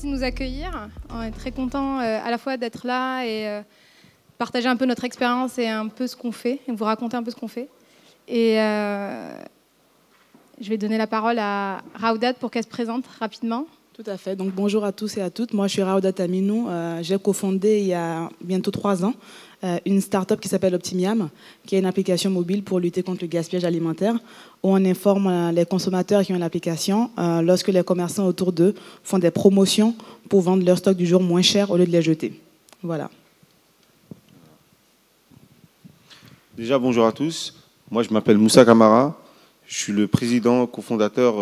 Merci de nous accueillir. On est très content à la fois d'être là et partager un peu notre expérience et un peu ce qu'on fait, et vous raconter un peu ce qu'on fait. Et je vais donner la parole à Raoudat pour qu'elle se présente rapidement. Tout à fait. Donc, bonjour à tous et à toutes. Moi, je suis Raoudat Aminou. J'ai cofondé il y a bientôt 3 ans une start-up qui s'appelle Optimiam, qui est une application mobile pour lutter contre le gaspillage alimentaire, où on informe les consommateurs qui ont l'application lorsque les commerçants autour d'eux font des promotions pour vendre leur stock du jour moins cher au lieu de les jeter. Voilà. Déjà, bonjour à tous. Moi, je m'appelle Moussa Kamara. Je suis le président cofondateur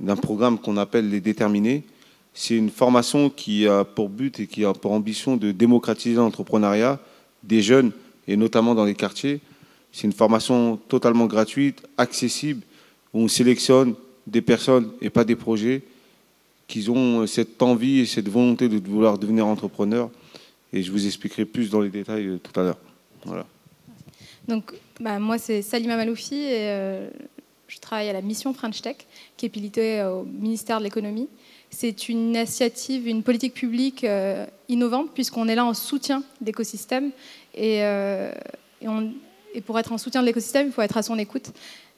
d'un programme qu'on appelle Les Déterminés. C'est une formation qui a pour but et qui a pour ambition de démocratiser l'entrepreneuriat des jeunes, et notamment dans les quartiers. C'est une formation totalement gratuite, accessible, où on sélectionne des personnes et pas des projets qui ont cette envie et cette volonté de vouloir devenir entrepreneurs. Et je vous expliquerai plus dans les détails tout à l'heure. Voilà. Donc, moi, c'est Salima Maloufi et je travaille à la mission French Tech, qui est pilotée au ministère de l'économie. C'est une initiative, une politique publique innovante, puisqu'on est là en soutien d'écosystème. Et pour être en soutien de l'écosystème, il faut être à son écoute.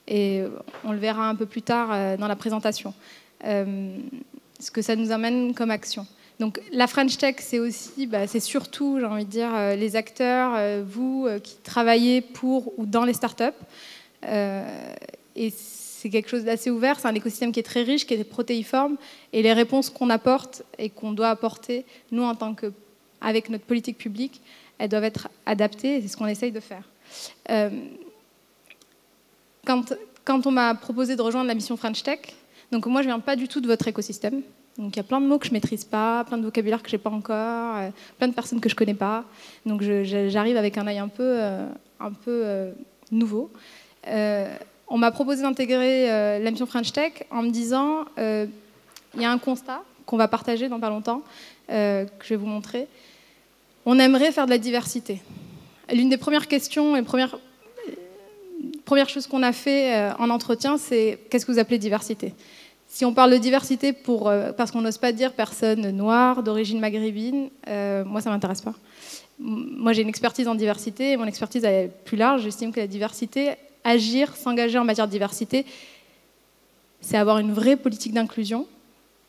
Et on le verra un peu plus tard dans la présentation. Ce que ça nous amène comme action. Donc la French Tech, c'est aussi, c'est surtout, j'ai envie de dire, les acteurs, vous qui travaillez pour ou dans les startups. Et c'est quelque chose d'assez ouvert, c'est un écosystème qui est très riche, qui est protéiforme, et les réponses qu'on apporte et qu'on doit apporter, nous, en tant que, avec notre politique publique, elles doivent être adaptées, et c'est ce qu'on essaye de faire. Quand on m'a proposé de rejoindre la mission French Tech, donc moi, je ne viens pas du tout de votre écosystème. Donc il y a plein de mots que je ne maîtrise pas, plein de vocabulaire que je n'ai pas encore, plein de personnes que je ne connais pas. Donc j'arrive avec un œil un peu nouveau. On m'a proposé d'intégrer la mission French Tech en me disant il y a un constat qu'on va partager dans pas longtemps, que je vais vous montrer. On aimerait faire de la diversité. L'une des premières questions et première chose qu'on a fait en entretien, c'est qu'est-ce que vous appelez diversité ? Si on parle de diversité parce qu'on n'ose pas dire personne noire, d'origine maghrébine, moi ça ne m'intéresse pas. Moi j'ai une expertise en diversité et mon expertise est plus large. J'estime que la diversité, agir, s'engager en matière de diversité, c'est avoir une vraie politique d'inclusion,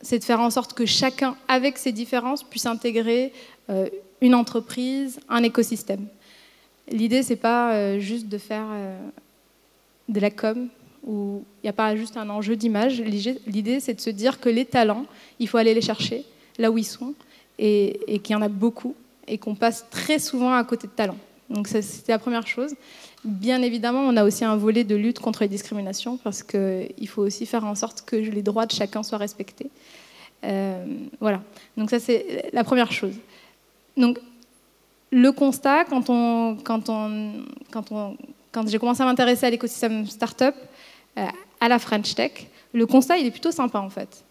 c'est de faire en sorte que chacun, avec ses différences, puisse intégrer une entreprise, un écosystème. L'idée, c'est pas juste de faire de la com, où il n'y a pas juste un enjeu d'image. L'idée, c'est de se dire que les talents, il faut aller les chercher là où ils sont, et qu'il y en a beaucoup, et qu'on passe très souvent à côté de talents. Donc c'était la première chose. Bien évidemment, on a aussi un volet de lutte contre les discriminations, parce qu'il faut aussi faire en sorte que les droits de chacun soient respectés. Voilà. Donc ça, c'est la première chose. Donc, le constat, quand j'ai commencé à m'intéresser à l'écosystème startup, à la French Tech, le constat, il est plutôt sympa, en fait.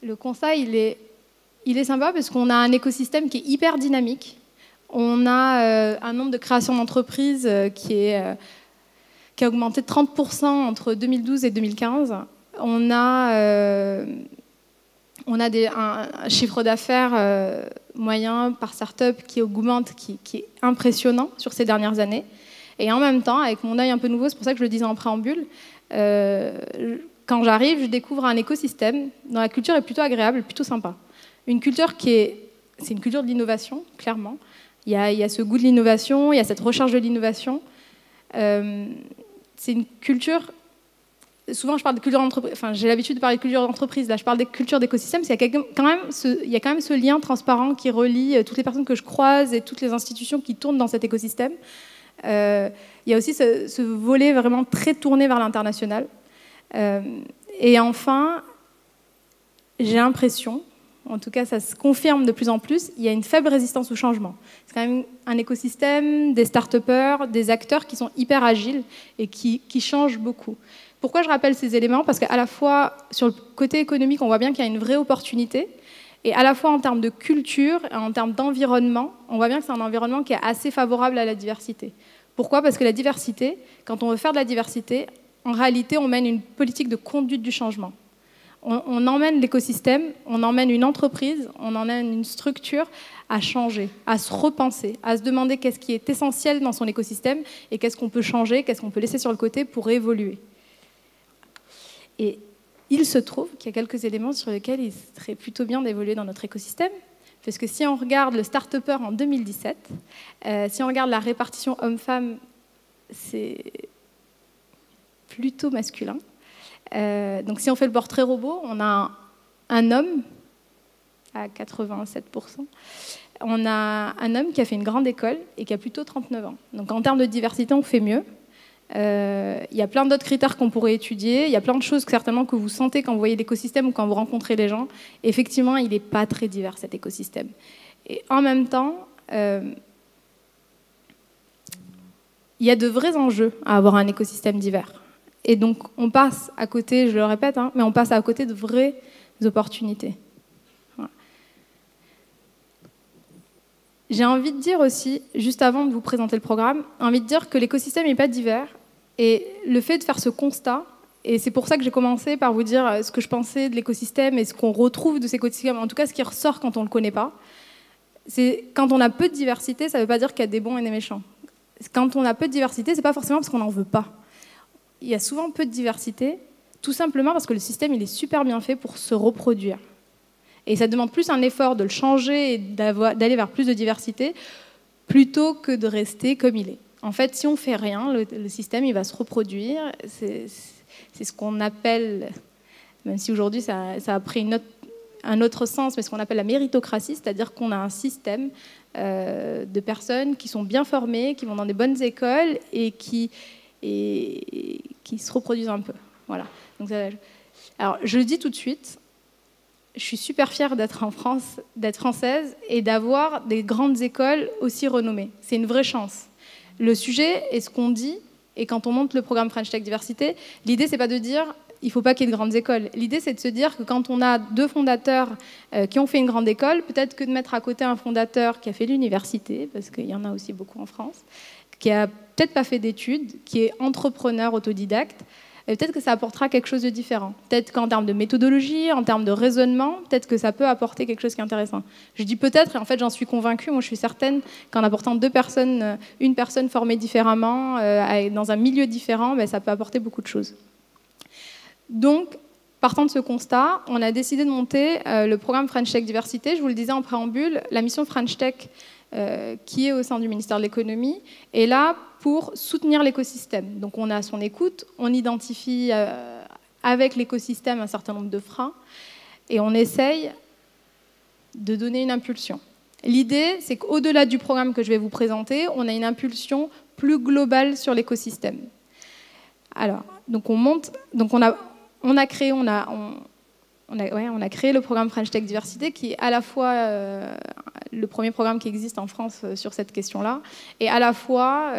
Le constat, il est sympa parce qu'on a un écosystème qui est hyper dynamique. On a un nombre de créations d'entreprises qui a augmenté de 30% entre 2012 et 2015. On a un chiffre d'affaires moyen par start-up qui augmente, qui est impressionnant sur ces dernières années. Et en même temps, avec mon œil un peu nouveau, c'est pour ça que je le disais en préambule, quand j'arrive, je découvre un écosystème dont la culture est plutôt agréable, plutôt sympa. Une culture c'est une culture de l'innovation, clairement. Il y a ce goût de l'innovation, il y a cette recherche de l'innovation. C'est une culture... Souvent, je parle de culture d'entreprise. Enfin, j'ai l'habitude de parler de culture d'entreprise. Là, je parle de culture d'écosystème. Il y a quand même ce lien transparent qui relie toutes les personnes que je croise et toutes les institutions qui tournent dans cet écosystème. Il y a aussi ce volet vraiment très tourné vers l'international. Et enfin, j'ai l'impression, en tout cas ça se confirme de plus en plus, il y a une faible résistance au changement. C'est quand même un écosystème, des start-upers, des acteurs qui sont hyper agiles et qui changent beaucoup. Pourquoi je rappelle ces éléments ? Parce qu'à la fois, sur le côté économique, on voit bien qu'il y a une vraie opportunité, et à la fois en termes de culture et en termes d'environnement, on voit bien que c'est un environnement qui est assez favorable à la diversité. Pourquoi ? Parce que la diversité, quand on veut faire de la diversité, en réalité, on mène une politique de conduite du changement. On emmène l'écosystème, on emmène une entreprise, on emmène une structure à changer, à se repenser, à se demander qu'est-ce qui est essentiel dans son écosystème et qu'est-ce qu'on peut changer, qu'est-ce qu'on peut laisser sur le côté pour évoluer. Et il se trouve qu'il y a quelques éléments sur lesquels il serait plutôt bien d'évoluer dans notre écosystème. Parce que si on regarde le Start-Upper en 2017, si on regarde la répartition homme-femme, c'est plutôt masculin. Donc si on fait le portrait robot, on a un homme à 87%. On a un homme qui a fait une grande école et qui a plutôt 39 ans. Donc en termes de diversité, on fait mieux. Il y a plein d'autres critères qu'on pourrait étudier. Il y a plein de choses certainement que vous sentez quand vous voyez l'écosystème ou quand vous rencontrez les gens. Effectivement, il n'est pas très divers, cet écosystème. Et en même temps, il y a de vrais enjeux à avoir un écosystème divers. Et donc, on passe à côté, je le répète, mais on passe à côté de vraies opportunités. Voilà. J'ai envie de dire aussi, juste avant de vous présenter le programme, envie de dire que l'écosystème n'est pas divers. Et le fait de faire ce constat, et c'est pour ça que j'ai commencé par vous dire ce que je pensais de l'écosystème et ce qu'on retrouve de cet écosystème, en tout cas ce qui ressort quand on ne le connaît pas, c'est quand on a peu de diversité, ça ne veut pas dire qu'il y a des bons et des méchants. Quand on a peu de diversité, ce n'est pas forcément parce qu'on n'en veut pas. Il y a souvent peu de diversité, tout simplement parce que le système il est super bien fait pour se reproduire. Et ça demande plus un effort de le changer et d'aller vers plus de diversité, plutôt que de rester comme il est. En fait, si on ne fait rien, le système il va se reproduire. C'est ce qu'on appelle, même si aujourd'hui ça a pris un autre sens, mais ce qu'on appelle la méritocratie, c'est-à-dire qu'on a un système de personnes qui sont bien formées, qui vont dans des bonnes écoles et qui se reproduisent un peu. Voilà. Donc, alors, je le dis tout de suite, je suis super fière d'être en France, d'être française et d'avoir des grandes écoles aussi renommées. C'est une vraie chance. Le sujet est ce qu'on dit, et quand on monte le programme French Tech Diversité, l'idée, c'est pas de dire il ne faut pas qu'il y ait de grandes écoles. L'idée, c'est de se dire que quand on a deux fondateurs qui ont fait une grande école, peut-être que de mettre à côté un fondateur qui a fait l'université, parce qu'il y en a aussi beaucoup en France, qui a peut-être pas fait d'études, qui est entrepreneur autodidacte, peut-être que ça apportera quelque chose de différent. Peut-être qu'en termes de méthodologie, en termes de raisonnement, peut-être que ça peut apporter quelque chose qui est intéressant. Je dis peut-être, et en fait j'en suis convaincue, moi je suis certaine qu'en apportant deux personnes, une personne formée différemment, dans un milieu différent, ça peut apporter beaucoup de choses. Donc, partant de ce constat, on a décidé de monter le programme French Tech Diversité. Je vous le disais en préambule, la mission French Tech, qui est au sein du ministère de l'économie, est là pour soutenir l'écosystème. Donc on a son écoute, on identifie avec l'écosystème un certain nombre de freins et on essaye de donner une impulsion. L'idée, c'est qu'au-delà du programme que je vais vous présenter, on a une impulsion plus globale sur l'écosystème. Alors, donc on a créé le programme French Tech Diversité, qui est à la fois le premier programme qui existe en France sur cette question-là, et à la fois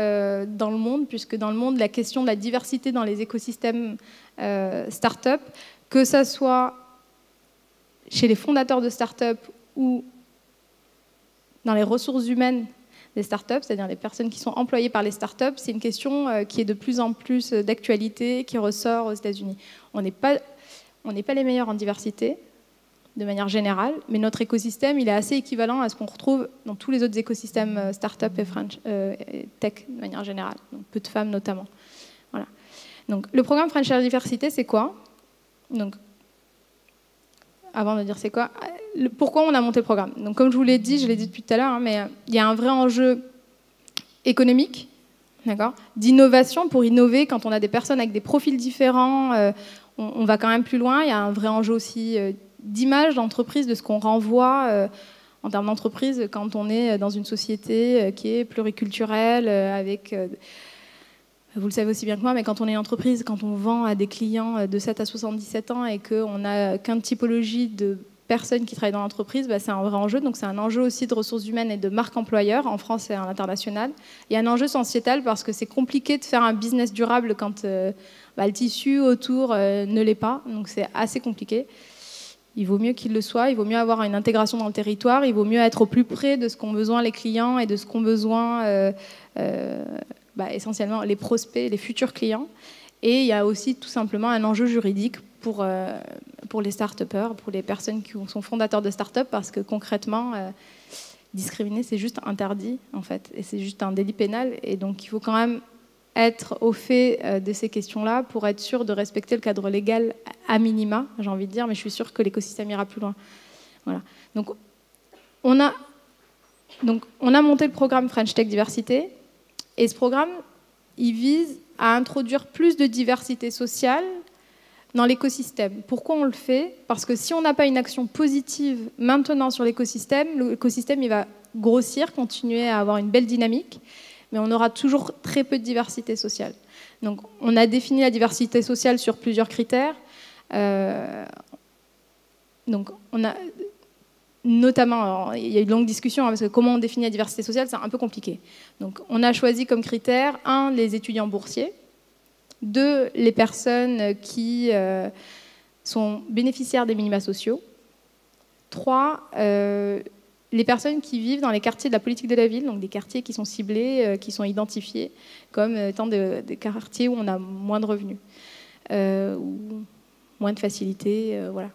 dans le monde, puisque dans le monde, la question de la diversité dans les écosystèmes start-up, que ce soit chez les fondateurs de start-up ou dans les ressources humaines des start-up, c'est-à-dire les personnes qui sont employées par les start-up, c'est une question qui est de plus en plus d'actualité, qui ressort aux États-Unis. On n'est pas les meilleurs en diversité, de manière générale, mais notre écosystème, il est assez équivalent à ce qu'on retrouve dans tous les autres écosystèmes start-up et tech, de manière générale, donc peu de femmes notamment. Voilà. Donc, le programme French Tech Diversité, c'est quoi? Donc, avant de dire c'est quoi, pourquoi on a monté le programme? Donc, comme je vous l'ai dit depuis tout à l'heure, mais il y a un vrai enjeu économique, d'accord, d'innovation pour innover. Quand on a des personnes avec des profils différents, on va quand même plus loin. Il y a un vrai enjeu aussi d'image d'entreprise, de ce qu'on renvoie en termes d'entreprise quand on est dans une société qui est pluriculturelle, avec, vous le savez aussi bien que moi, mais quand on est une entreprise, quand on vend à des clients de 7 à 77 ans et qu'on n'a qu'une typologie de personnes qui travaillent dans l'entreprise, c'est un vrai enjeu. Donc c'est un enjeu aussi de ressources humaines et de marque employeur en France et à l'international. Il y a un enjeu sociétal parce que c'est compliqué de faire un business durable quand le tissu autour ne l'est pas. Donc c'est assez compliqué. Il vaut mieux qu'il le soit, il vaut mieux avoir une intégration dans le territoire, il vaut mieux être au plus près de ce qu'ont besoin les clients et de ce qu'ont besoin essentiellement les prospects, les futurs clients. Et il y a aussi tout simplement un enjeu juridique pour pour les start-upers, pour les personnes qui sont fondateurs de start-up, parce que concrètement, discriminer, c'est juste interdit, en fait, et c'est juste un délit pénal. Et donc, il faut quand même être au fait de ces questions-là pour être sûr de respecter le cadre légal à minima, j'ai envie de dire, mais je suis sûre que l'écosystème ira plus loin. Voilà. Donc, on a monté le programme French Tech Diversité, et ce programme, il vise à introduire plus de diversité sociale dans l'écosystème. Pourquoi on le fait? Parce que si on n'a pas une action positive maintenant sur l'écosystème il va grossir, continuer à avoir une belle dynamique, mais on aura toujours très peu de diversité sociale. Donc on a défini la diversité sociale sur plusieurs critères. Donc on a notamment, alors, il y a eu de longues discussions, parce que comment on définit la diversité sociale, c'est un peu compliqué. Donc on a choisi comme critère, 1, les étudiants boursiers, 2, les personnes qui sont bénéficiaires des minima sociaux, 3, les personnes qui vivent dans les quartiers de la politique de la ville, donc des quartiers qui sont ciblés, qui sont identifiés comme étant des quartiers où on a moins de revenus, ou moins de facilités, voilà.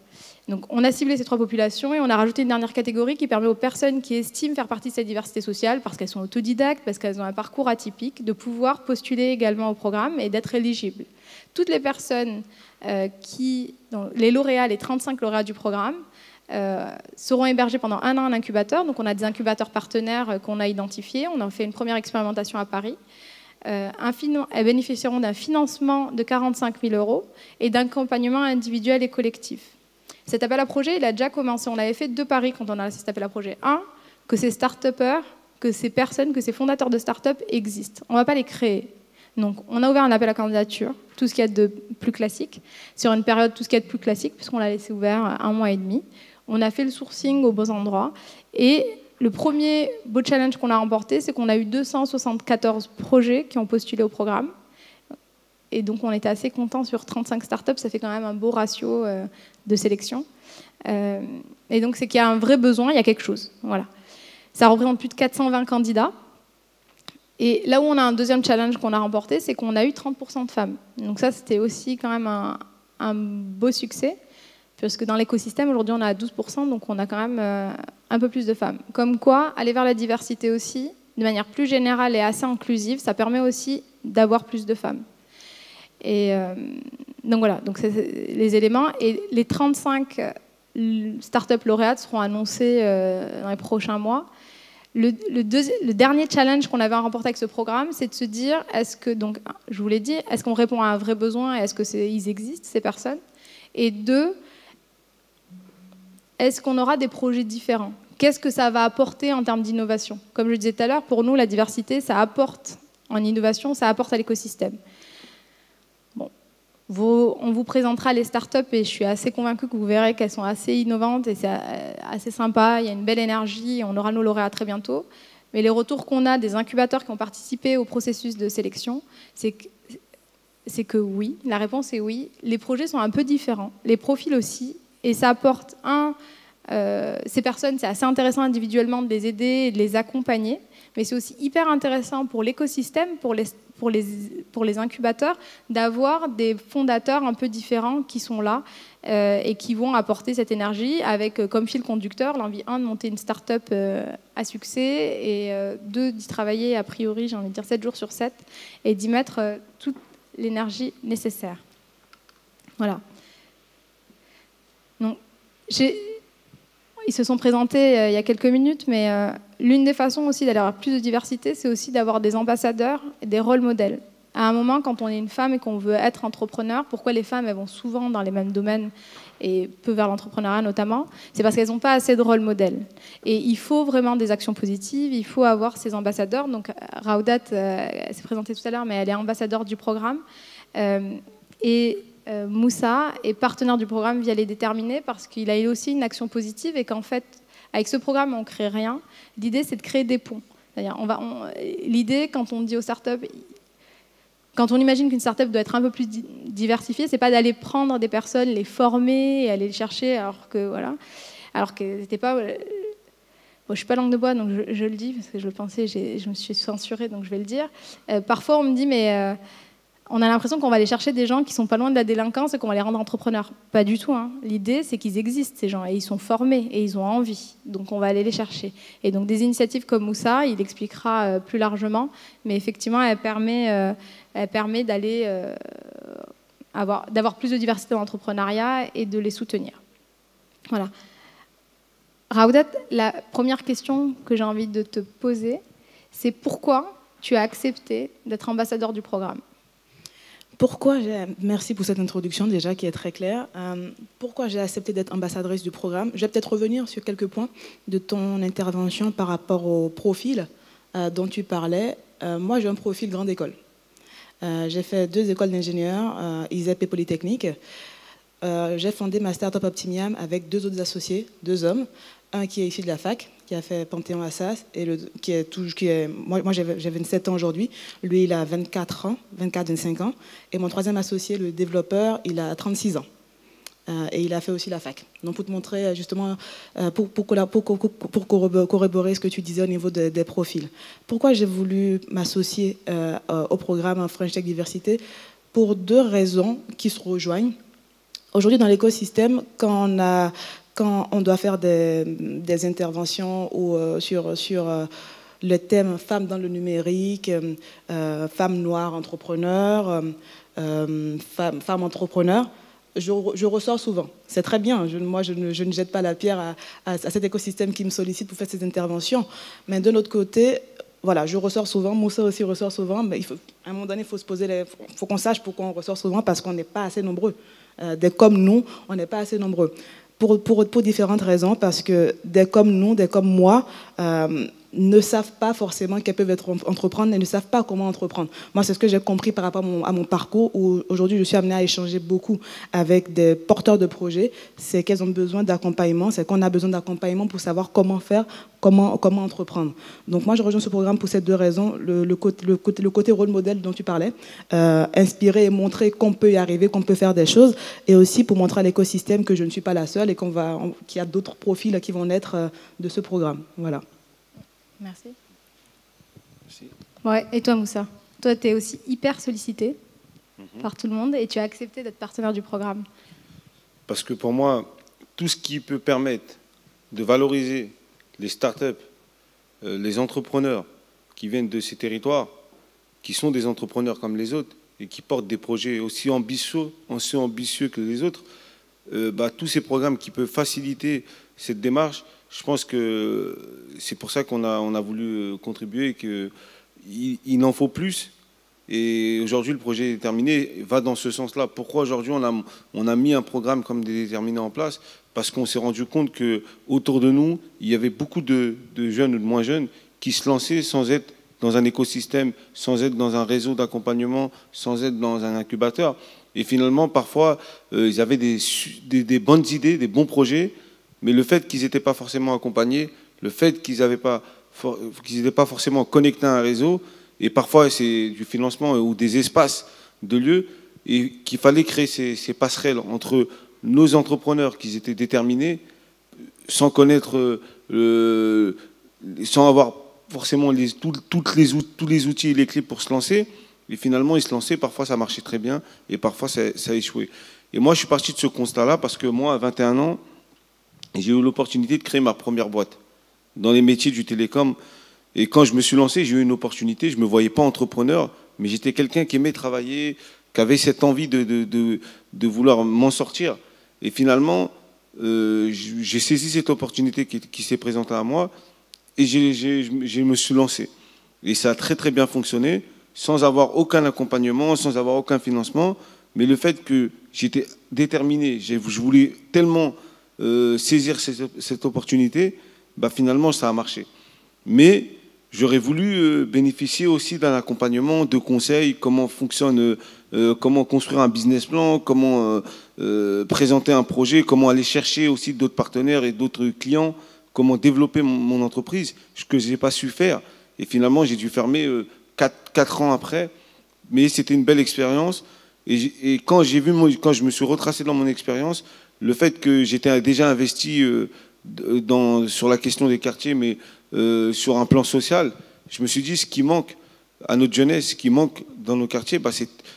Donc on a ciblé ces 3 populations et on a rajouté une dernière catégorie qui permet aux personnes qui estiment faire partie de cette diversité sociale, parce qu'elles sont autodidactes, parce qu'elles ont un parcours atypique, de pouvoir postuler également au programme et d'être éligibles. Toutes les personnes les lauréats, les 35 lauréats du programme, seront hébergés pendant 1 an en incubateur. Donc on a des incubateurs partenaires qu'on a identifiés. On a fait une première expérimentation à Paris. Elles bénéficieront d'un financement de 45 000 € et d'un accompagnement individuel et collectif. Cet appel à projet, il a déjà commencé. On avait fait 2 paris quand on a lancé cet appel à projet. 1, que ces start-upers, que ces personnes, que ces fondateurs de start-up existent. On ne va pas les créer. Donc on a ouvert un appel à candidature, tout ce qu'il y a de plus classique, sur une période tout ce qu'il y a de plus classique, puisqu'on l'a laissé ouvert 1 mois et demi. On a fait le sourcing aux beaux endroits. Et le premier beau challenge qu'on a remporté, c'est qu'on a eu 274 projets qui ont postulé au programme. Et donc on était assez contents sur 35 startups, ça fait quand même un beau ratio de sélection. Et donc c'est qu'il y a un vrai besoin, il y a quelque chose. Voilà. Ça représente plus de 420 candidats. Et là où on a un deuxième challenge qu'on a remporté, c'est qu'on a eu 30% de femmes. Donc ça, c'était aussi quand même un beau succès, puisque dans l'écosystème, aujourd'hui, on est à 12%, donc on a quand même un peu plus de femmes. Comme quoi, aller vers la diversité aussi, de manière plus générale et assez inclusive, ça permet aussi d'avoir plus de femmes. Et donc voilà, donc c'est les éléments. Et les 35 startups lauréates seront annoncées dans les prochains mois. Le dernier challenge qu'on avait remporté avec ce programme, c'est de se dire, est-ce que, donc, je vous l'ai dit, est-ce qu'on répond à un vrai besoin et est-ce qu'ils existent, ces personnes? Et 2, est-ce qu'on aura des projets différents? Qu'est-ce que ça va apporter en termes d'innovation? Comme je disais tout à l'heure, pour nous, la diversité, ça apporte en innovation, ça apporte à l'écosystème. On vous présentera les startups et je suis assez convaincue que vous verrez qu'elles sont assez innovantes et c'est assez sympa, il y a une belle énergie, on aura nos lauréats très bientôt. Mais les retours qu'on a des incubateurs qui ont participé au processus de sélection, c'est que oui, la réponse est oui. Les projets sont un peu différents, les profils aussi, et ça apporte ces personnes, c'est assez intéressant individuellement de les aider et de les accompagner, mais c'est aussi hyper intéressant pour l'écosystème, pour les incubateurs, d'avoir des fondateurs un peu différents qui sont là et qui vont apporter cette énergie avec comme fil conducteur l'envie, 1, de monter une start-up à succès et 2, d'y travailler a priori, j'ai envie de dire 7 jours sur 7 et d'y mettre toute l'énergie nécessaire. Voilà. Donc, ils se sont présentés il y a quelques minutes, mais l'une des façons aussi d'aller avoir plus de diversité, c'est aussi d'avoir des ambassadeurs et des rôles modèles. À un moment, quand on est une femme et qu'on veut être entrepreneur, pourquoi les femmes elles vont souvent dans les mêmes domaines et peu vers l'entrepreneuriat notamment? C'est parce qu'elles n'ont pas assez de rôles modèles. Et il faut vraiment des actions positives, il faut avoir ces ambassadeurs. Donc Raoudat s'est présentée tout à l'heure, mais elle est ambassadeur du programme. Moussa est partenaire du programme via Les Déterminés parce qu'il a aussi une action positive et qu'en fait, avec ce programme, on ne crée rien. L'idée, c'est de créer des ponts. L'idée, quand on dit aux startups, quand on imagine qu'une startup doit être un peu plus diversifiée, c'est pas d'aller prendre des personnes, les former et aller les chercher alors que c'était pas. Bon, je suis pas langue de bois, donc je le dis parce que je le pensais, je me suis censurée, donc je vais le dire. Parfois, on me dit mais on a l'impression qu'on va aller chercher des gens qui sont pas loin de la délinquance et qu'on va les rendre entrepreneurs. Pas du tout, hein. L'idée, c'est qu'ils existent, ces gens, et ils sont formés, et ils ont envie. Donc, on va aller les chercher. Et donc, des initiatives comme Moussa, il expliquera plus largement, mais effectivement, elle permet d'aller d'avoir plus de diversité dans l'entrepreneuriat et de les soutenir. Voilà. Raoudat, la première question que j'ai envie de te poser, c'est pourquoi tu as accepté d'être ambassadeur du programme ? Merci pour cette introduction déjà qui est très claire. Pourquoi j'ai accepté d'être ambassadrice du programme? Je vais peut-être revenir sur quelques points de ton intervention par rapport au profil dont tu parlais. Moi, j'ai un profil grande école. J'ai fait 2 écoles d'ingénieurs, ISEP et Polytechnique. J'ai fondé ma start-up Optimiam avec 2 autres associés, 2 hommes. Un qui est issu de la fac, qui a fait Panthéon-Assas, et moi j'ai 27 ans aujourd'hui, lui il a 24-25 ans, et mon 3e associé, le développeur, il a 36 ans. Et il a fait aussi la fac. Donc pour te montrer justement, pour corroborer ce que tu disais au niveau des profils. Pourquoi j'ai voulu m'associer au programme French Tech Diversité? Pour 2 raisons qui se rejoignent. Aujourd'hui dans l'écosystème, quand on doit faire des interventions sur le thème femmes dans le numérique, femmes noires entrepreneurs, femmes entrepreneurs, je ressors souvent. C'est très bien. Moi, je ne jette pas la pierre à cet écosystème qui me sollicite pour faire ces interventions. Mais de l'autre côté, voilà, je ressors souvent. Moussa aussi ressort souvent. Mais à un moment donné, il faut qu'on sache pourquoi on ressort souvent, parce qu'on n'est pas assez nombreux. Des comme nous, on n'est pas assez nombreux. Pour différentes raisons, parce que des comme nous, des comme moi, ne savent pas forcément qu'elles peuvent entreprendre et ne savent pas comment entreprendre. Moi, c'est ce que j'ai compris par rapport à mon parcours, où aujourd'hui, je suis amenée à échanger beaucoup avec des porteurs de projets. C'est qu'elles ont besoin d'accompagnement, c'est qu'on a besoin d'accompagnement pour savoir comment faire, comment entreprendre. Donc moi, je rejoins ce programme pour ces 2 raisons. Le côté rôle modèle dont tu parlais, inspirer et montrer qu'on peut y arriver, qu'on peut faire des choses, et aussi pour montrer à l'écosystème que je ne suis pas la seule et qu'il y a d'autres profils qui vont naître de ce programme. Voilà. Merci. Merci. Ouais, et toi, Moussa? Toi, tu es aussi hyper sollicité par tout le monde et tu as accepté d'être partenaire du programme. Parce que pour moi, tout ce qui peut permettre de valoriser les startups, les entrepreneurs qui viennent de ces territoires, qui sont des entrepreneurs comme les autres et qui portent des projets aussi ambitieux que les autres, tous ces programmes qui peuvent faciliter cette démarche, je pense que c'est pour ça qu'on a voulu contribuer et qu'il en faut plus. Et aujourd'hui, le projet Déterminé va dans ce sens-là. Pourquoi aujourd'hui on a mis un programme comme des Déterminés en place? Parce qu'on s'est rendu compte qu'autour de nous, il y avait beaucoup de jeunes ou de moins jeunes qui se lançaient sans être dans un écosystème, sans être dans un réseau d'accompagnement, sans être dans un incubateur. Et finalement, parfois, ils avaient des bonnes idées, des bons projets, mais le fait qu'ils n'étaient pas forcément accompagnés, le fait qu'ils n'étaient pas forcément connectés à un réseau, et parfois c'est du financement ou des espaces de lieux, et qu'il fallait créer ces passerelles entre nos entrepreneurs qui étaient déterminés, sans connaître, sans avoir forcément tous les outils et les clés pour se lancer. Et finalement, ils se lançaient, parfois ça marchait très bien, et parfois ça a échoué. Et moi, je suis parti de ce constat-là, parce que moi, à 21 ans, j'ai eu l'opportunité de créer ma première boîte dans les métiers du télécom. Et quand je me suis lancé, j'ai eu une opportunité. Je ne me voyais pas entrepreneur, mais j'étais quelqu'un qui aimait travailler, qui avait cette envie de vouloir m'en sortir. Et finalement, j'ai saisi cette opportunité qui s'est présentée à moi et je me suis lancé. Et ça a très très bien fonctionné, sans avoir aucun accompagnement, sans avoir aucun financement. Mais le fait que j'étais déterminé, je voulais tellement saisir cette opportunité, finalement ça a marché. Mais j'aurais voulu bénéficier aussi d'un accompagnement, de conseils, comment fonctionne, comment construire un business plan, comment présenter un projet, comment aller chercher aussi d'autres partenaires et d'autres clients, comment développer mon entreprise, ce que je n'ai pas su faire. Et finalement, j'ai dû fermer 4 ans après, mais c'était une belle expérience. Et quand je me suis retracé dans mon expérience, le fait que j'étais déjà investi sur la question des quartiers, mais sur un plan social, je me suis dit, ce qui manque à notre jeunesse, ce qui manque dans nos quartiers,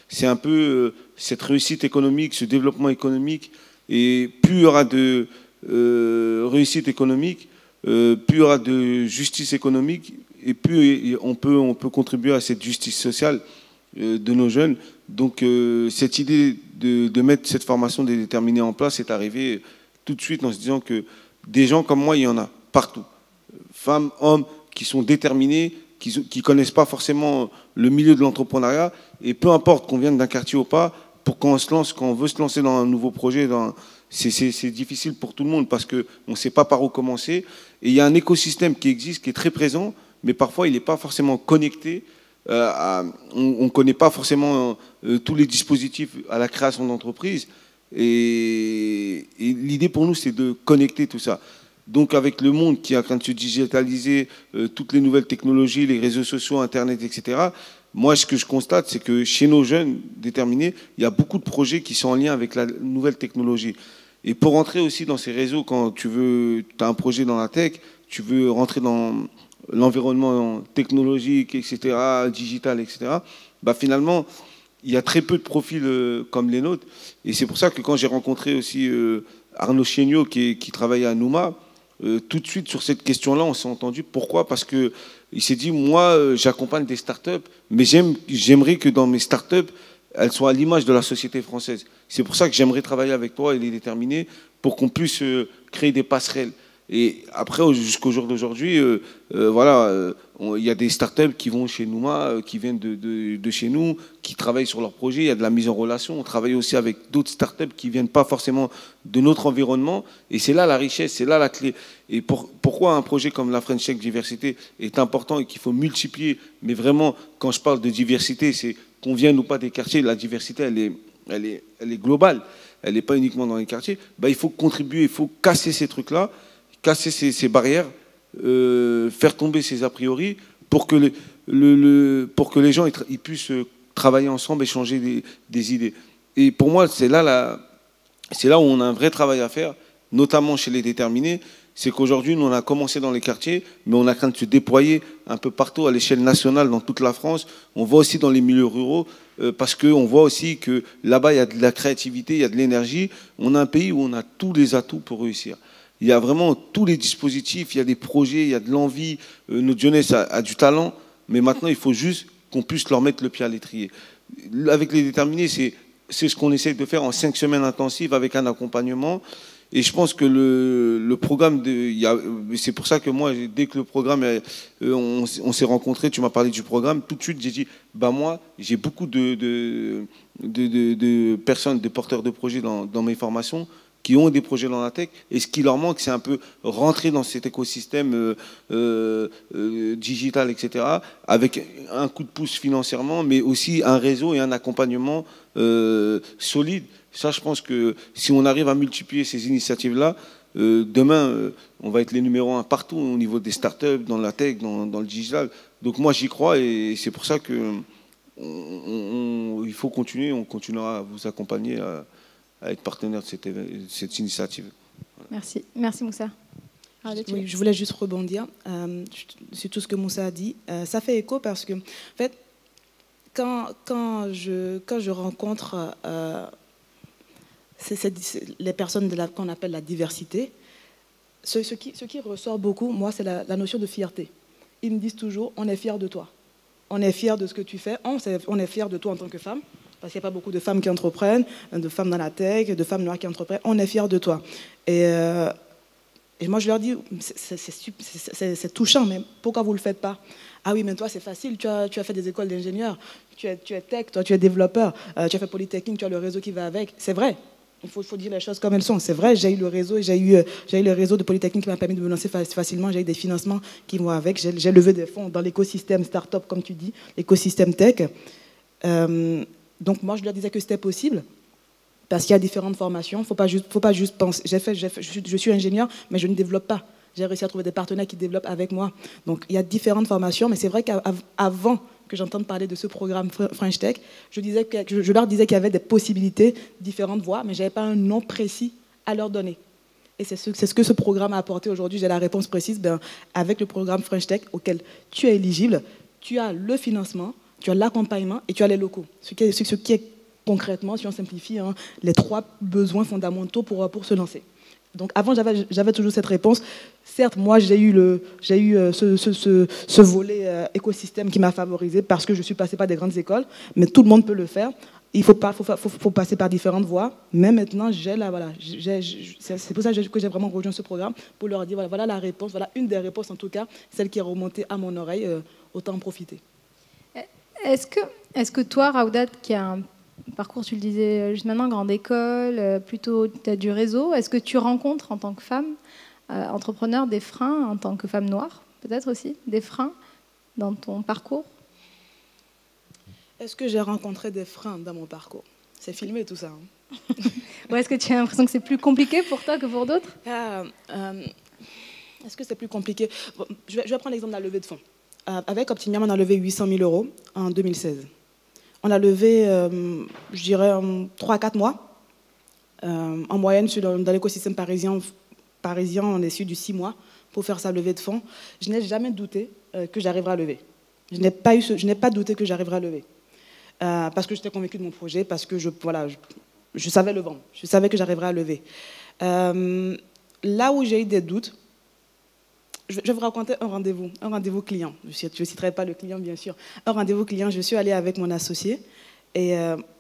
c'est un peu cette réussite économique, ce développement économique. Et plus il y aura de réussite économique, plus il y aura de justice économique, et plus on peut contribuer à cette justice sociale de nos jeunes. Donc cette idée de mettre cette formation des déterminés en place est arrivée tout de suite en se disant que des gens comme moi, il y en a partout. Femmes, hommes, qui sont déterminés, qui ne connaissent pas forcément le milieu de l'entrepreneuriat. Et peu importe qu'on vienne d'un quartier ou pas, pour quand on veut se lancer dans un nouveau projet, c'est difficile pour tout le monde parce qu'on ne sait pas par où commencer. Et il y a un écosystème qui existe, qui est très présent, mais parfois il n'est pas forcément connecté. On ne connaît pas forcément tous les dispositifs à la création d'entreprises. Et l'idée pour nous, c'est de connecter tout ça. Donc avec le monde qui est en train de se digitaliser, toutes les nouvelles technologies, les réseaux sociaux, Internet, etc., moi, ce que je constate, c'est que chez nos jeunes déterminés, il y a beaucoup de projets qui sont en lien avec la nouvelle technologie. Et pour rentrer aussi dans ces réseaux, quand tu as un projet dans la tech, tu veux rentrer dans l'environnement technologique, etc., digital, etc., finalement, il y a très peu de profils comme les nôtres. Et c'est pour ça que quand j'ai rencontré aussi Arnaud Chéniaud, qui travaillait à Nouma, tout de suite sur cette question-là, on s'est entendu. Pourquoi? Parce qu'il s'est dit, moi, j'accompagne des startups, mais j'aimerais que dans mes startups, elles soient à l'image de la société française. C'est pour ça que j'aimerais travailler avec toi et les déterminer pour qu'on puisse créer des passerelles. Et après, jusqu'au jour d'aujourd'hui, voilà, il y a des startups qui vont chez Nouma, qui viennent de chez nous, qui travaillent sur leurs projets. Il y a de la mise en relation. On travaille aussi avec d'autres startups qui ne viennent pas forcément de notre environnement. Et c'est là la richesse, c'est là la clé. Et pourquoi un projet comme la French Tech Diversité est important et qu'il faut multiplier. Mais vraiment, quand je parle de diversité, c'est qu'on vienne ou pas des quartiers. La diversité, elle est globale. Elle n'est pas uniquement dans les quartiers. Il faut contribuer, il faut casser ces trucs-là, casser ces barrières, faire tomber ces a priori pour que les gens ils puissent travailler ensemble, échanger des idées. Et pour moi, c'est là où on a un vrai travail à faire, notamment chez les déterminés. C'est qu'aujourd'hui, nous, on a commencé dans les quartiers, mais on a train de se déployer un peu partout à l'échelle nationale, dans toute la France. On voit aussi dans les milieux ruraux, parce qu'on voit aussi que là-bas, il y a de la créativité, il y a de l'énergie. On a un pays où on a tous les atouts pour réussir. Il y a vraiment tous les dispositifs, il y a des projets, il y a de l'envie. Notre jeunesse a du talent, mais maintenant, il faut juste qu'on puisse leur mettre le pied à l'étrier. Avec les déterminés, c'est ce qu'on essaie de faire en 5 semaines intensives avec un accompagnement. Et je pense que le programme, c'est pour ça que moi, dès que le programme, on s'est rencontrés, tu m'as parlé du programme, tout de suite, j'ai dit, moi, j'ai beaucoup de personnes, de porteurs de projets dans mes formations, qui ont des projets dans la tech, et ce qui leur manque, c'est un peu rentrer dans cet écosystème digital, etc., avec un coup de pouce financièrement, mais aussi un réseau et un accompagnement solide. Ça, je pense que si on arrive à multiplier ces initiatives-là, demain, on va être les numéros 1 partout, au niveau des startups, dans la tech, dans le digital. Donc moi, j'y crois, et c'est pour ça qu'il faut continuer, on continuera à vous accompagner, à être partenaire de cette initiative. Merci. Merci Moussa. Oui, je voulais juste rebondir sur tout ce que Moussa a dit. Ça fait écho parce que, en fait, quand je rencontre les personnes qu'on appelle la diversité, ce qui ressort beaucoup, moi, c'est la notion de fierté. Ils me disent toujours, on est fiers de toi. On est fiers de ce que tu fais. On est fiers de toi en tant que femme. Parce qu'il n'y a pas beaucoup de femmes qui entreprennent, de femmes dans la tech, de femmes noires qui entreprennent. On est fiers de toi. Et moi, je leur dis, c'est touchant, mais pourquoi vous ne le faites pas? Ah oui, mais toi, c'est facile. Tu as fait des écoles d'ingénieurs. Tu es tech, toi, tu es développeur. Tu as fait Polytechnique, tu as le réseau qui va avec. C'est vrai. Il faut dire les choses comme elles sont. C'est vrai, j'ai eu le réseau, j'ai eu le réseau de Polytechnique qui m'a permis de me lancer facilement. J'ai eu des financements qui vont avec. J'ai levé des fonds dans l'écosystème start-up, comme tu dis, l'écosystème tech. Donc moi, je leur disais que c'était possible, parce qu'il y a différentes formations. Faut pas juste penser. Je suis ingénieur, mais je ne développe pas. J'ai réussi à trouver des partenaires qui développent avec moi. Donc il y a différentes formations, mais c'est vrai qu'avant que j'entende parler de ce programme French Tech, je leur disais qu'il y avait des possibilités, différentes voies, mais je n'avais pas un nom précis à leur donner. Et c'est ce que ce programme a apporté aujourd'hui. J'ai la réponse précise. Avec le programme French Tech auquel tu es éligible, tu as le financement, tu as l'accompagnement et tu as les locaux. Ce qui est concrètement, si on simplifie, hein, les 3 besoins fondamentaux pour se lancer. Donc avant, j'avais toujours cette réponse. Certes, moi, j'ai eu ce volet écosystème qui m'a favorisé parce que je suis passée par des grandes écoles, mais tout le monde peut le faire. Il faut passer par différentes voies. Mais maintenant, c'est pour ça que j'ai vraiment rejoint ce programme, pour leur dire, voilà la réponse, voilà une des réponses en tout cas, celle qui est remontée à mon oreille, autant en profiter. Est-ce que toi, Raoudat, qui a un parcours, tu le disais juste maintenant, grande école, plutôt tu as du réseau, est-ce que tu rencontres en tant que femme entrepreneur des freins, en tant que femme noire, peut-être aussi, des freins dans ton parcours? Est-ce que j'ai rencontré des freins dans mon parcours? C'est filmé tout ça. Hein. Ou est-ce que tu as l'impression que c'est plus compliqué pour toi que pour d'autres? Est-ce que c'est plus compliqué? Bon, je vais prendre l'exemple de la levée de fonds. Avec Optimiam, on a levé 800 000 € en 2016. On a levé, je dirais, en 3-4 mois. En moyenne, dans l'écosystème parisien, on est sur du 6 mois pour faire sa levée de fonds. Je n'ai jamais douté que j'arriverais à lever. Je n'ai pas douté que j'arriverais à lever. Parce que j'étais convaincue de mon projet, parce que je savais le vendre. Je savais que j'arriverais à lever. Là où j'ai eu des doutes, je vais vous raconter un rendez-vous client. Je ne citerai pas le client, bien sûr. Un rendez-vous client, je suis allée avec mon associé et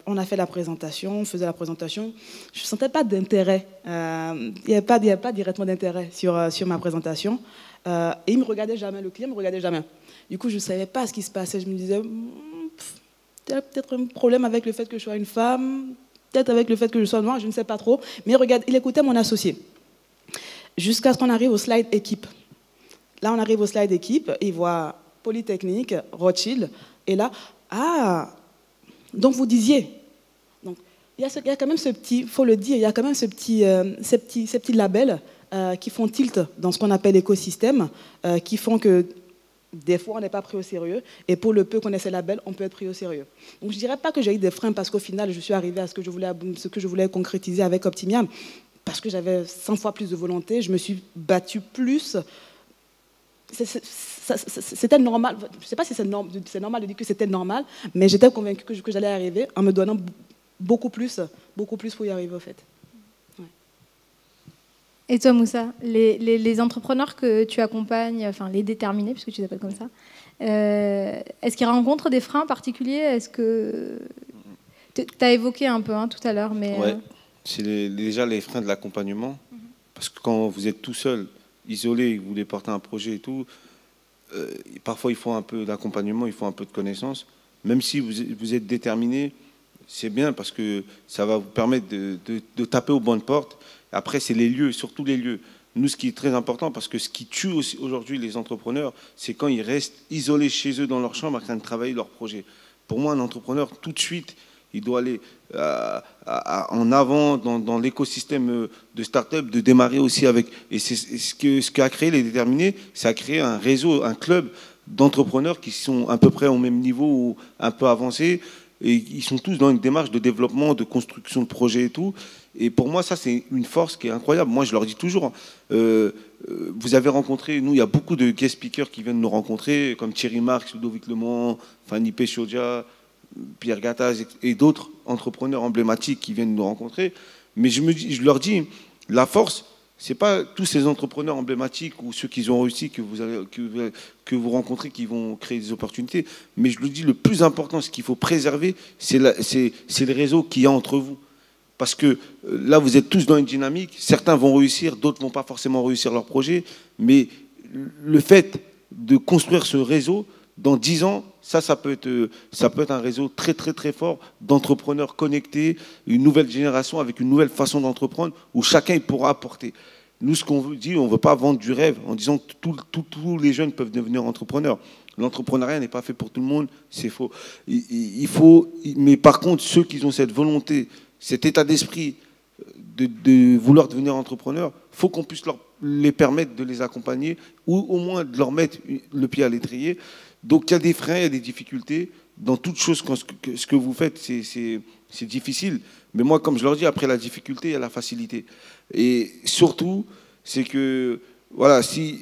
on a fait la présentation, on faisait la présentation. Je ne sentais pas d'intérêt. Il n'y avait pas directement d'intérêt sur ma présentation. Et il ne me regardait jamais, le client ne me regardait jamais. Du coup, je ne savais pas ce qui se passait. Je me disais, il y a peut-être un problème avec le fait que je sois une femme, peut-être avec le fait que je sois noire, je ne sais pas trop. Mais il écoutait mon associé. Jusqu'à ce qu'on arrive au slide équipe. Là, on arrive au slide équipe, il voit Polytechnique, Rothschild, et là, donc vous disiez. Donc, il y a quand même ce petit, il faut le dire, il y a quand même ces petits labels qui font tilt dans ce qu'on appelle l'écosystème, qui font que des fois, on n'est pas pris au sérieux, et pour le peu qu'on ait ces labels, on peut être pris au sérieux. Donc, je ne dirais pas que j'ai eu des freins, parce qu'au final, je suis arrivée à ce que je voulais concrétiser avec Optimiam, parce que j'avais 100 fois plus de volonté, je me suis battue plus. C'était normal, je ne sais pas si c'est normal de dire que c'était normal, mais j'étais convaincue que j'allais arriver en me donnant beaucoup plus pour y arriver, au fait. Ouais. Et toi, Moussa, les entrepreneurs que tu accompagnes, enfin les déterminés, puisque tu t'appelles comme ça, est-ce qu'ils rencontrent des freins particuliers? Est-ce que tu as évoqué un peu tout à l'heure, mais ouais. C'est déjà les freins de l'accompagnement, parce que quand vous êtes tout seul, isolé, vous voulez porter un projet et tout, parfois il faut un peu d'accompagnement, il faut un peu de connaissances. Même si vous êtes déterminé, c'est bien parce que ça va vous permettre de taper aux bonnes portes. Après, c'est les lieux, surtout les lieux. Nous, ce qui est très important, parce que ce qui tue aujourd'hui les entrepreneurs, c'est quand ils restent isolés chez eux dans leur chambre en train de travailler leur projet. Pour moi, un entrepreneur, tout de suite, il doit aller en avant dans l'écosystème de start-up, de démarrer aussi avec... Et c'est ce qu'a créé les déterminés, ça a créé un réseau, un club d'entrepreneurs qui sont à peu près au même niveau ou un peu avancés. Et ils sont tous dans une démarche de développement, de construction de projets et tout. Et pour moi, ça, c'est une force qui est incroyable. Moi, je leur dis toujours, vous avez rencontré, nous, il y a beaucoup de guest speakers qui viennent nous rencontrer, comme Thierry Marx, Ludovic Lemont, Fanny Péchodia, Pierre Gattaz et d'autres entrepreneurs emblématiques qui viennent nous rencontrer. Mais je leur dis, la force, ce n'est pas tous ces entrepreneurs emblématiques ou ceux qui ont réussi que vous rencontrez qui vont créer des opportunités. Mais je le dis, le plus important, ce qu'il faut préserver, c'est le réseau qu'il y a entre vous. Parce que là, vous êtes tous dans une dynamique. Certains vont réussir, d'autres ne vont pas forcément réussir leur projet. Mais le fait de construire ce réseau, dans 10 ans, ça peut être un réseau très, très, très fort d'entrepreneurs connectés, une nouvelle génération avec une nouvelle façon d'entreprendre où chacun pourra apporter. Nous, ce qu'on veut dire, on ne veut pas vendre du rêve en disant que tous les jeunes peuvent devenir entrepreneurs. L'entrepreneuriat n'est pas fait pour tout le monde, c'est faux. Mais par contre, ceux qui ont cette volonté, cet état d'esprit de vouloir devenir entrepreneur, il faut qu'on puisse les permettre de les accompagner ou au moins de leur mettre le pied à l'étrier. Donc il y a des freins, il y a des difficultés. Dans toute chose, ce que vous faites, c'est difficile. Mais moi, comme je leur dis, après la difficulté, il y a la facilité. Et surtout, c'est que, voilà, si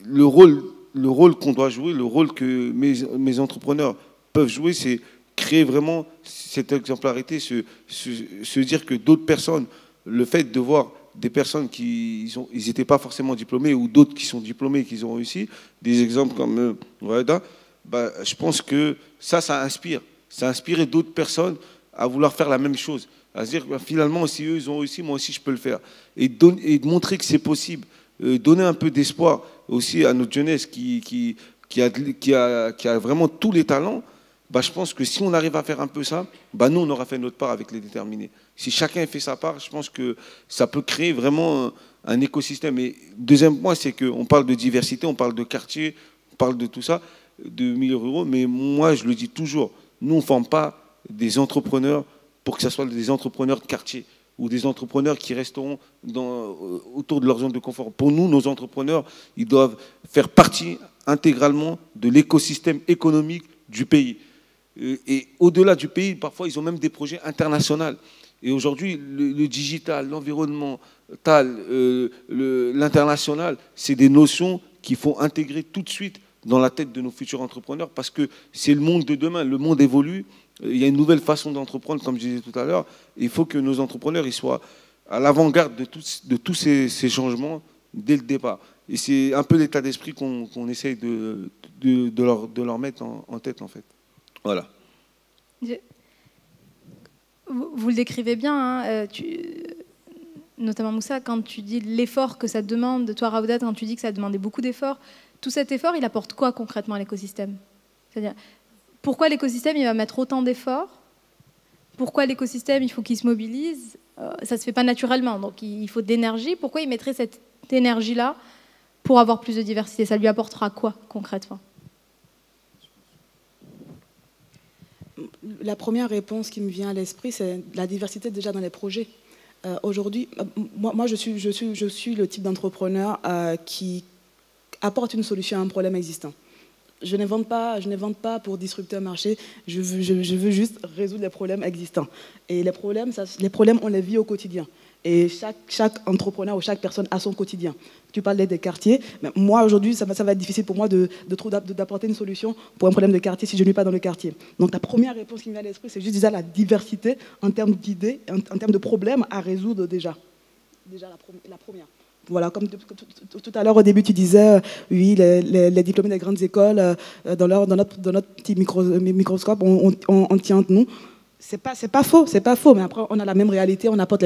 le rôle le rôle qu'on doit jouer, le rôle que mes entrepreneurs peuvent jouer, c'est créer vraiment cette exemplarité, se dire que d'autres personnes, le fait de voir des personnes qui n'étaient pas forcément diplômés ou d'autres qui sont diplômés et qui ont réussi, des exemples comme Rada, bah, je pense que ça inspire. Ça a inspiré d'autres personnes à vouloir faire la même chose. À se dire, bah, finalement, si eux, ils ont réussi, moi aussi, je peux le faire. Et de montrer que c'est possible. Donner un peu d'espoir aussi à notre jeunesse qui a vraiment tous les talents. Bah, je pense que si on arrive à faire un peu ça, bah, nous, on aura fait notre part avec les déterminés. Si chacun fait sa part, je pense que ça peut créer vraiment un écosystème. Et deuxième point, c'est qu'on parle de diversité, on parle de quartier, on parle de tout ça, de milieux ruraux. Mais moi, je le dis toujours, nous, on ne forme pas des entrepreneurs pour que ce soit des entrepreneurs de quartier ou des entrepreneurs qui resteront autour de leur zone de confort. Pour nous, nos entrepreneurs, ils doivent faire partie intégralement de l'écosystème économique du pays. Et au-delà du pays, parfois, ils ont même des projets internationaux. Et aujourd'hui, le digital, l'environnemental, l'international, c'est des notions qu'il faut intégrer tout de suite dans la tête de nos futurs entrepreneurs parce que c'est le monde de demain. Le monde évolue. Il y a une nouvelle façon d'entreprendre, comme je disais tout à l'heure. Il faut que nos entrepreneurs ils soient à l'avant-garde de tous ces changements dès le départ. Et c'est un peu l'état d'esprit qu'on essaye de leur mettre en tête, en fait. Voilà. Vous le décrivez bien, hein, notamment Moussa, quand tu dis l'effort que ça demande, de toi Raouda, quand tu dis que ça a demandé beaucoup d'efforts, tout cet effort, il apporte quoi concrètement à l'écosystème? C'est-à-dire, pourquoi l'écosystème il va mettre autant d'efforts? Pourquoi l'écosystème il faut qu'il se mobilise? Ça ne se fait pas naturellement, donc il faut de l'énergie. Pourquoi il mettrait cette énergie-là pour avoir plus de diversité? Ça lui apportera quoi concrètement? La première réponse qui me vient à l'esprit, c'est la diversité déjà dans les projets. Aujourd'hui, moi je suis le type d'entrepreneur qui apporte une solution à un problème existant. Je ne vends pas pour disrupter un marché, je veux juste résoudre les problèmes existants. Et les problèmes, on les vit au quotidien. Et chaque entrepreneur ou chaque personne a son quotidien. Tu parlais des quartiers, mais moi aujourd'hui, ça va être difficile pour moi d'apporter une solution pour un problème de quartier si je ne vis pas dans le quartier. Donc la première réponse qui me vient à l'esprit, c'est juste déjà la diversité en termes d'idées, en termes de problèmes à résoudre déjà. Déjà la première. Voilà, comme tout à l'heure au début tu disais, oui, les diplômés des grandes écoles, dans notre petit microscope, on tient entre nous. C'est pas faux, mais après on a la même réalité, on apporte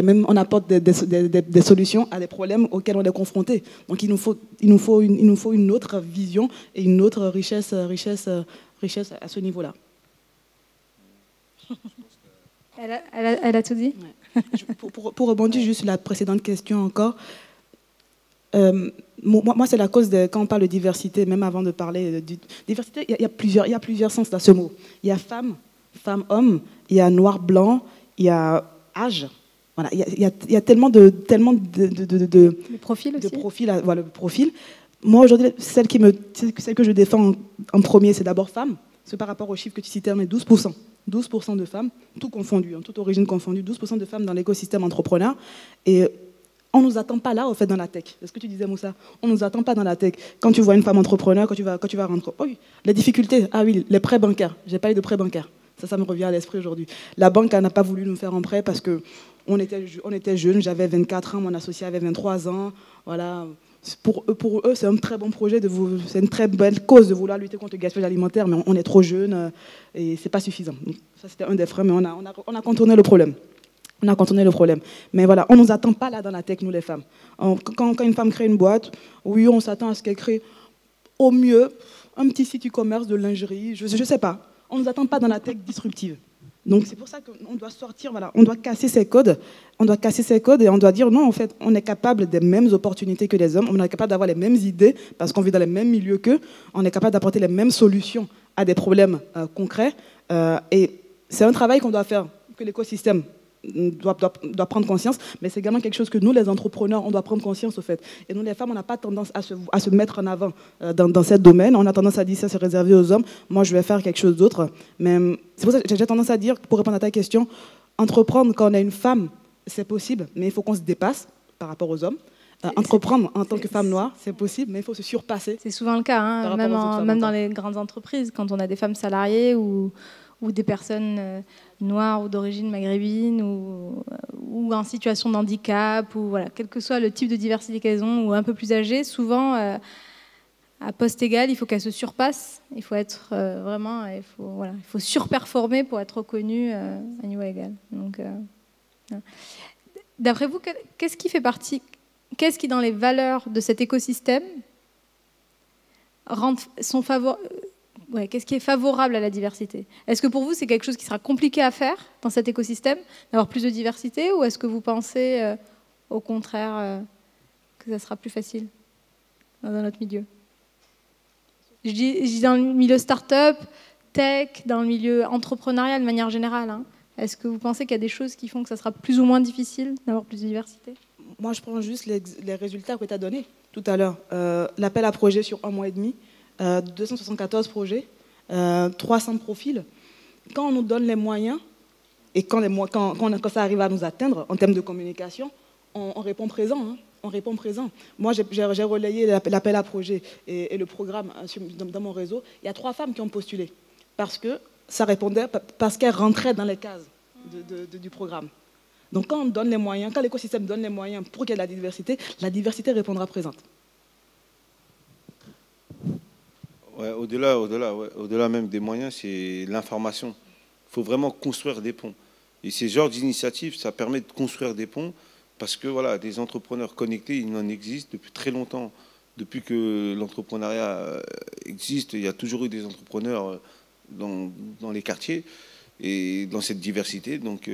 des solutions à des problèmes auxquels on est confronté. Donc il nous faut une autre vision et une autre richesse à ce niveau-là. Elle a tout dit. Ouais. Pour rebondir juste sur la précédente question encore, moi c'est la cause quand on parle de diversité, même avant de parler de diversité, il y a plusieurs sens dans ce mot. Il y a femme, homme, il y a noir, blanc, il y a âge. Voilà, il y a tellement de profils aussi. Voilà, le profil. Moi aujourd'hui, celle que je défends en premier, c'est d'abord femme. C'est par rapport aux chiffres que tu citais, mais 12%. 12% de femmes, tout confondu, toute origine confondue, 12% de femmes dans l'écosystème entrepreneur. Et on ne nous attend pas là, au fait, dans la tech. C'est ce que tu disais, Moussa. On ne nous attend pas dans la tech. Quand tu vois une femme entrepreneur, quand tu vas rentrer... Oh oui, les difficultés. Ah oui, les prêts bancaires. J'ai parlé de prêts bancaires. Ça me revient à l'esprit aujourd'hui. La banque n'a pas voulu nous faire un prêt parce qu'on était jeunes. J'avais 24 ans, mon associé avait 23 ans. Voilà. Pour eux, c'est un très bon projet, c'est une très belle cause de vouloir lutter contre le gaspillage alimentaire, mais on est trop jeunes et ce n'est pas suffisant. Donc, ça, c'était un des freins, mais on a contourné le problème. On a contourné le problème. Mais voilà, on ne nous attend pas là dans la tech, nous les femmes. Quand une femme crée une boîte, oui, on s'attend à ce qu'elle crée au mieux un petit site e-commerce de lingerie, je ne sais pas. On ne nous attend pas dans la tech disruptive. Donc c'est pour ça qu'on doit sortir, voilà, on doit casser ces codes. On doit casser ces codes et on doit dire non, en fait, on est capable des mêmes opportunités que les hommes, on est capable d'avoir les mêmes idées parce qu'on vit dans les mêmes milieux qu'eux, on est capable d'apporter les mêmes solutions à des problèmes concrets. Et c'est un travail qu'on doit faire, que l'écosystème doit prendre conscience, mais c'est également quelque chose que nous, les entrepreneurs, on doit prendre conscience au fait. Et nous, les femmes, on n'a pas tendance à se mettre en avant dans ce domaine. On a tendance à dire ça, c'est réservé aux hommes. Moi, je vais faire quelque chose d'autre. Mais c'est pour ça que j'ai tendance à dire, pour répondre à ta question, entreprendre quand on est une femme, c'est possible, mais il faut qu'on se dépasse par rapport aux hommes. entreprendre en tant que femme noire, c'est possible, mais il faut se surpasser. C'est souvent le cas, hein, même dans les grandes entreprises, quand on a des femmes salariées ou des personnes noires ou d'origine maghrébine ou en situation de handicap, ou voilà, quel que soit le type de diversité qu'elles ont, ou un peu plus âgées, souvent, à poste égal, il faut qu'elles se surpassent. Il faut être vraiment, il faut surperformer pour être reconnu à niveau égal. Donc, d'après vous, qu'est-ce qui fait partie, qu'est-ce qui, dans les valeurs de cet écosystème, qu'est-ce qui est favorable à la diversité? Est-ce que pour vous, c'est quelque chose qui sera compliqué à faire dans cet écosystème, d'avoir plus de diversité, ou est-ce que vous pensez, au contraire, que ça sera plus facile dans notre milieu? Je dis dans le milieu start-up, tech, dans le milieu entrepreneurial de manière générale, hein. Est-ce que vous pensez qu'il y a des choses qui font que ça sera plus ou moins difficile d'avoir plus de diversité? Moi, je prends juste les résultats que tu as donnés tout à l'heure. L'appel à projet sur 1 mois et demi, 274 projets, 300 profils. Quand on nous donne les moyens, et quand ça arrive à nous atteindre en termes de communication, on répond présent. Hein. On répond présent. Moi, j'ai relayé l'appel à projet et le programme dans mon réseau. Il y a 3 femmes qui ont postulé parce qu'elles rentraient dans les cases du programme. Donc, quand on donne les moyens, quand l'écosystème donne les moyens pour qu'il y ait la diversité répondra présente. Ouais, au-delà même des moyens, c'est l'information. Il faut vraiment construire des ponts. Et ces genres d'initiatives, ça permet de construire des ponts. Parce que voilà, des entrepreneurs connectés, il en existe depuis très longtemps. Depuis que l'entrepreneuriat existe, il y a toujours eu des entrepreneurs dans les quartiers et dans cette diversité. Donc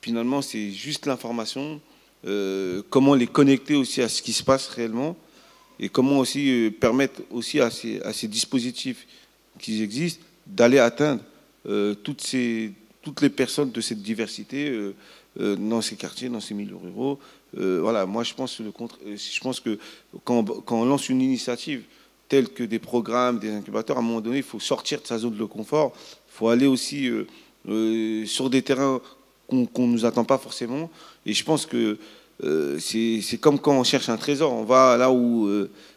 finalement, c'est juste l'information, comment les connecter aussi à ce qui se passe réellement et comment aussi permettre aussi à ces dispositifs qui existent d'aller atteindre toutes les personnes de cette diversité dans ces quartiers, dans ces milieux ruraux. Voilà, moi je pense que quand on lance une initiative telle que des programmes, des incubateurs, à un moment donné, il faut sortir de sa zone de confort, il faut aller aussi sur des terrains qu'on ne nous attend pas forcément. Et je pense que c'est comme quand on cherche un trésor, on va là où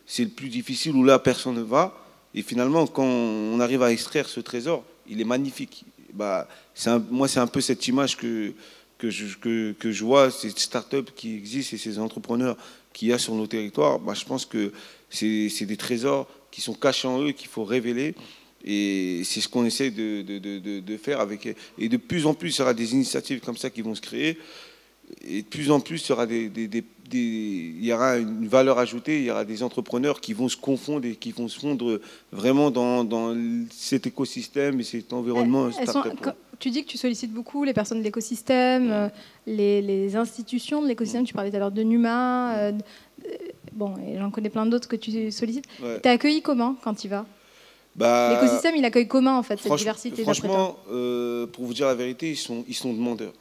c'est le plus difficile, où là personne ne va, et finalement quand on arrive à extraire ce trésor, il est magnifique. Moi c'est un peu cette image que je vois, ces startups qui existent et ces entrepreneurs qu'il y a sur nos territoires. Je pense que c'est des trésors qui sont cachés en eux, qu'il faut révéler. Et c'est ce qu'on essaie de faire avec. Et de plus en plus, il y aura des initiatives comme ça qui vont se créer. Et de plus en plus, il y aura une valeur ajoutée, il y aura des entrepreneurs qui vont se confondre et qui vont se fondre vraiment dans cet écosystème et cet environnement startup. Tu dis que tu sollicites beaucoup les personnes de l'écosystème, les institutions de l'écosystème. Tu parlais tout à l'heure de Numa. Et j'en connais plein d'autres que tu sollicites. Ouais. Tu es accueilli comment quand tu y vas? L'écosystème, il accueille comment en fait cette diversité? Franchement, pour vous dire la vérité, ils sont demandeurs.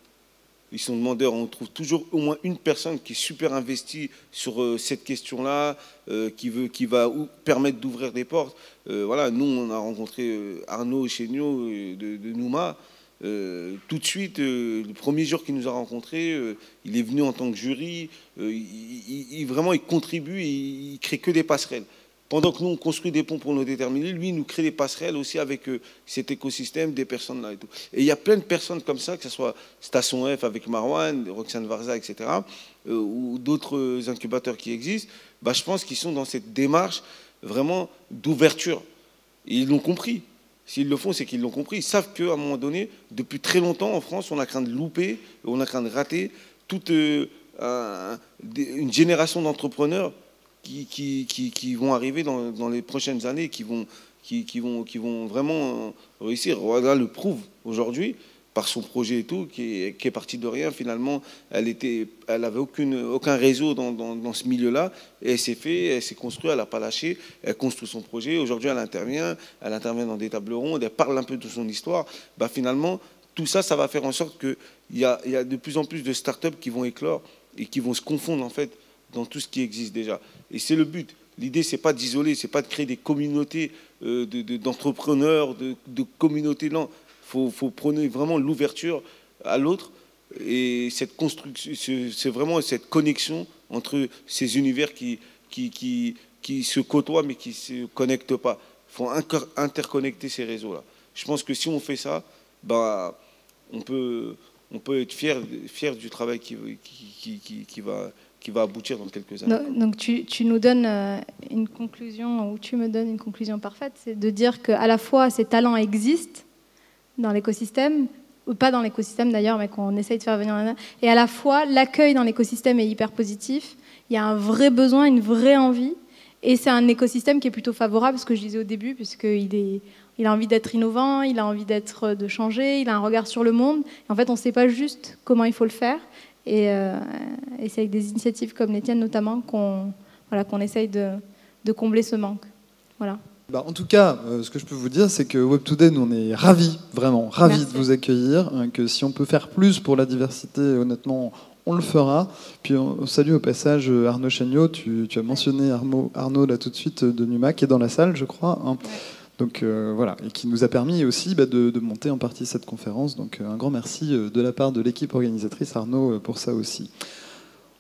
Ils sont demandeurs. On trouve toujours au moins une personne qui est super investie sur cette question-là, qui va permettre d'ouvrir des portes. Voilà, nous, on a rencontré Arnaud Chéniaud de Numa. Tout de suite, le premier jour qu'il nous a rencontrés, il est venu en tant que jury. Vraiment, il contribue, il crée que des passerelles. Pendant que nous, on construit des ponts pour nous déterminer, lui, il nous crée des passerelles aussi avec cet écosystème, des personnes là et tout. Et il y a plein de personnes comme ça, que ce soit Station F avec Marwan, Roxane Varza, etc., ou d'autres incubateurs qui existent, je pense qu'ils sont dans cette démarche vraiment d'ouverture. Et ils l'ont compris. S'ils le font, c'est qu'ils l'ont compris. Ils savent qu'à un moment donné, depuis très longtemps, en France, on a craint de louper, on a craint de rater toute une génération d'entrepreneurs qui vont arriver dans les prochaines années, qui vont vraiment réussir. Voilà, le prouve aujourd'hui par son projet et tout, qui est parti de rien. Finalement, elle avait aucun réseau dans ce milieu-là. Et elle s'est construite, elle n'a pas lâché. Elle construit son projet. Aujourd'hui, elle intervient dans des tables rondes, elle parle un peu de son histoire. Finalement, tout ça, ça va faire en sorte qu'il y a de plus en plus de startups qui vont éclore et qui vont se confondre en fait dans tout ce qui existe déjà. Et c'est le but. L'idée, c'est pas d'isoler, c'est pas de créer des communautés d'entrepreneurs, de communautés. Non, faut prôner vraiment l'ouverture à l'autre. Et cette construction, c'est vraiment cette connexion entre ces univers qui se côtoient mais qui ne se connectent pas. Il faut interconnecter ces réseaux-là. Je pense que si on fait ça, bah, on peut être fier du travail qui va aboutir dans quelques années. Donc tu nous donnes une conclusion, ou tu me donnes une conclusion parfaite, c'est de dire qu'à la fois ces talents existent dans l'écosystème, ou pas dans l'écosystème d'ailleurs, mais qu'on essaye de faire venir là, et à la fois l'accueil dans l'écosystème est hyper positif, il y a un vrai besoin, une vraie envie, et c'est un écosystème qui est plutôt favorable, ce que je disais au début, puisqu'il a envie d'être innovant, il a envie de changer, il a un regard sur le monde. Et en fait, on ne sait pas juste comment il faut le faire. Et c'est avec des initiatives comme les tiennes notamment qu'on essaye de combler ce manque. Voilà. Bah, en tout cas, ce que je peux vous dire, c'est que Web Today, nous, on est ravis, vraiment ravis de vous accueillir. Que si on peut faire plus pour la diversité, honnêtement, on le fera. Puis on salue au passage Arnaud Chagnot. Tu as mentionné Arnaud là tout de suite de Numa, qui est dans la salle, je crois. Hein. Ouais. Donc voilà, et qui nous a permis aussi de monter en partie cette conférence. Donc un grand merci de la part de l'équipe organisatrice, Arnaud, pour ça aussi.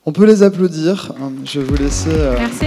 On peut les applaudir. Je vais vous laisser... Merci.